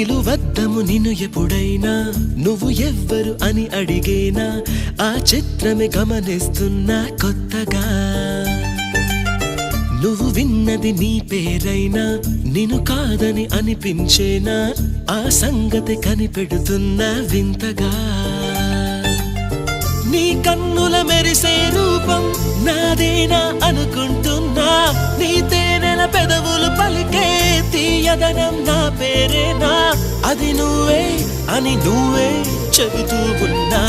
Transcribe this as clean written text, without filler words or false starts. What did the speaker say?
పిలువద్దము నిన్ను ఎప్పుడైనా నువ్వు ఎవ్వరు అని అడిగేనా ఆ చిత్రమే గమనిస్తున్నా కొత్తగా నువ్వు విన్నది నీ పేరైనా నిన్ను కాదని అనిపించేనా ఆ సంగతి కనిపెడుతున్నా వింతగా నీ కన్నుల మెరిసే రూపం నాదేనా అనుకుంటున్నా నీ తేనెల పెదవులు పలికే తీయదనం నా పేరేనా అది నువ్వే అని నువ్వే చెబుతూ ఉన్నా